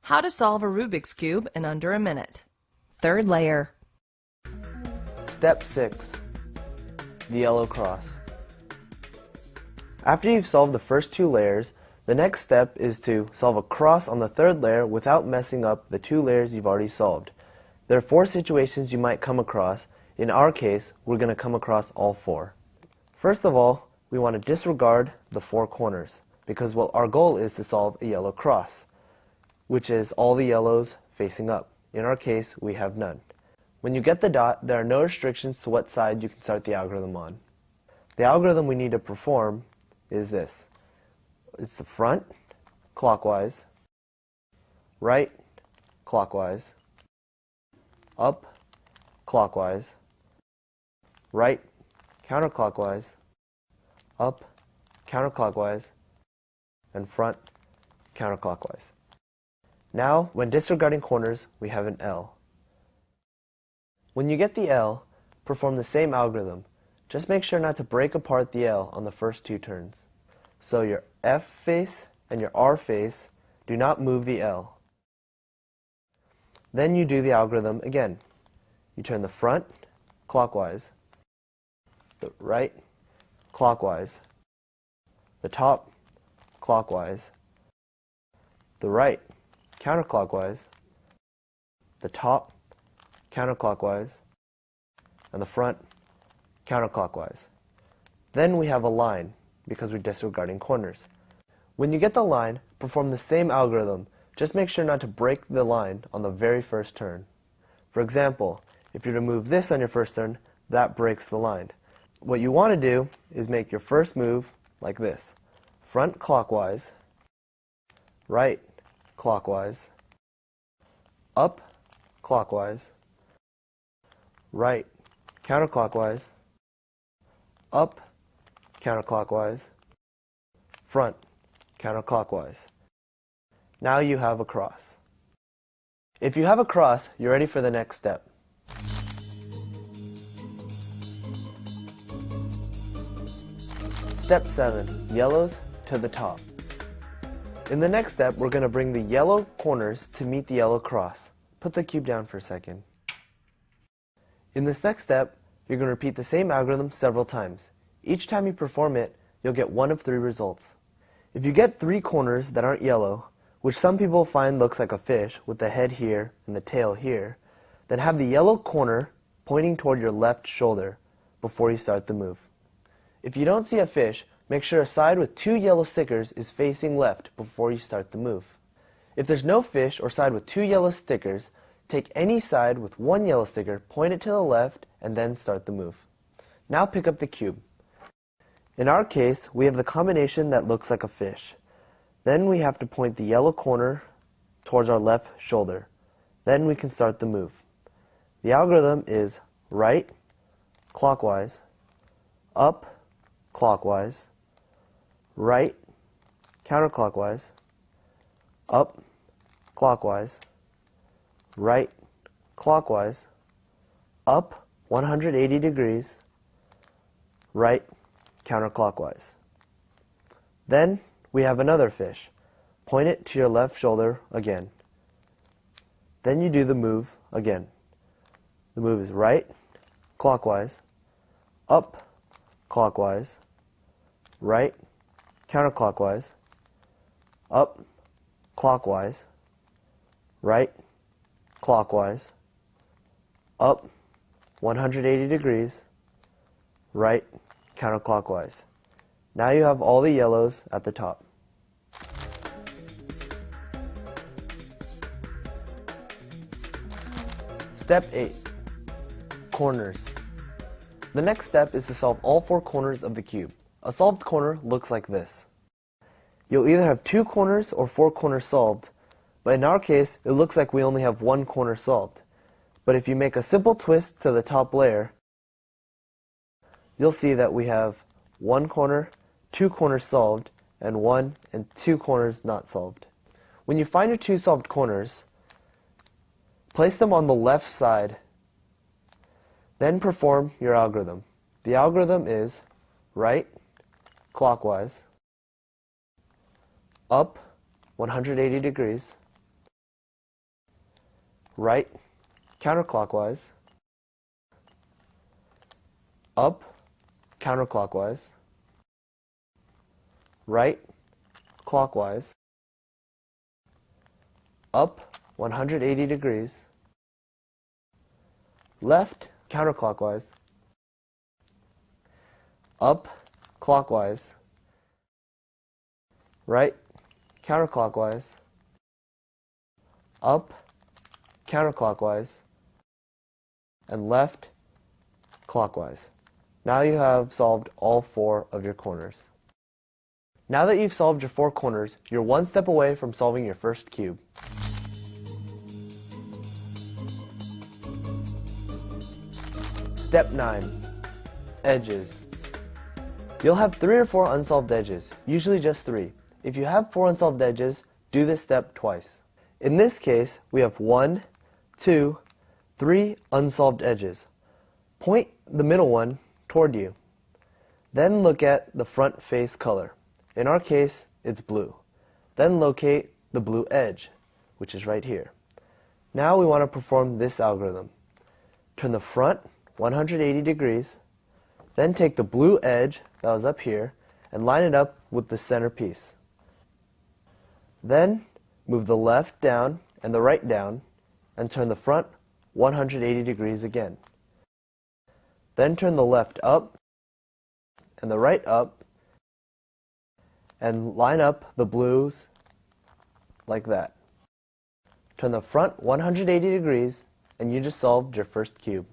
How to solve a Rubik's Cube in under a minute. Third layer. Step 6. The yellow cross. After you've solved the first two layers, the next step is to solve a cross on the third layer without messing up the two layers you've already solved. There are 4 situations you might come across. In our case, we're going to come across all 4. First of all, we want to disregard the 4 corners because our goal is to solve a yellow cross, which is all the yellows facing up. In our case, we have none. When you get the dot, there are no restrictions to what side you can start the algorithm on. The algorithm we need to perform is this. It's the front, clockwise, right, clockwise, up, clockwise, right, counterclockwise, up, counterclockwise, and front, counterclockwise. Now, when disregarding corners, we have an L. When you get the L, perform the same algorithm. Just make sure not to break apart the L on the first 2 turns. So your F face and your R face do not move the L. Then you do the algorithm again. You turn the front clockwise, the right clockwise, the top clockwise, the right counterclockwise, the top counterclockwise, and the front counterclockwise. Then we have a line because we're disregarding corners. When you get the line, perform the same algorithm. Just make sure not to break the line on the very first turn. For example, if you're to move this on your first turn, that breaks the line. What you want to do is make your first move like this. Front clockwise, right clockwise, up clockwise, right counterclockwise, up counterclockwise, front counterclockwise. Now you have a cross. If you have a cross, you're ready for the next step. Step 7. Yellows to the top. In the next step, we're going to bring the yellow corners to meet the yellow cross. Put the cube down for a second. In this next step, you're going to repeat the same algorithm several times. Each time you perform it, you'll get one of 3 results. If you get 3 corners that aren't yellow, which some people find looks like a fish with the head here and the tail here, then have the yellow corner pointing toward your left shoulder before you start the move. If you don't see a fish, make sure a side with 2 yellow stickers is facing left before you start the move. If there's no fish or side with 2 yellow stickers, take any side with 1 yellow sticker, point it to the left, and then start the move. Now pick up the cube. In our case, we have the combination that looks like a fish. Then we have to point the yellow corner towards our left shoulder. Then we can start the move. The algorithm is right, clockwise, up, clockwise, right, counterclockwise, up, clockwise, right, clockwise, up 180 degrees, right, counterclockwise. Then we have another fish. Point it to your left shoulder again. Then you do the move again. The move is right, clockwise, up, clockwise, right, counterclockwise, up, clockwise, right, clockwise, up 180 degrees, right, counterclockwise. Now you have all the yellows at the top. Step 8. Corners. The next step is to solve all 4 corners of the cube. A solved corner looks like this. You'll either have 2 corners or 4 corners solved, but in our case, it looks like we only have 1 corner solved. But if you make a simple twist to the top layer, you'll see that we have 1 corner, 2 corners solved, and 1 and 2 corners not solved. When you find your 2 solved corners, place them on the left side. Then perform your algorithm. The algorithm is right, clockwise, up 180 degrees, right counterclockwise, up counterclockwise, right clockwise, up 180 degrees, left counterclockwise, up clockwise, right counterclockwise, up counterclockwise, and left clockwise. Now you have solved all 4 of your corners. Now that you've solved your 4 corners, you're one step away from solving your first cube. Step 9. Edges. You'll have 3 or 4 unsolved edges, usually just 3. If you have 4 unsolved edges, do this step twice. In this case, we have 1, 2, 3 unsolved edges. Point the middle one toward you. Then look at the front face color. In our case, it's blue. Then locate the blue edge, which is right here. Now we want to perform this algorithm. Turn the front 180 degrees, then take the blue edge that was up here and line it up with the center piece. Then move the left down and the right down and turn the front 180 degrees again. Then turn the left up and the right up and line up the blues like that. Turn the front 180 degrees and you just solved your first cube.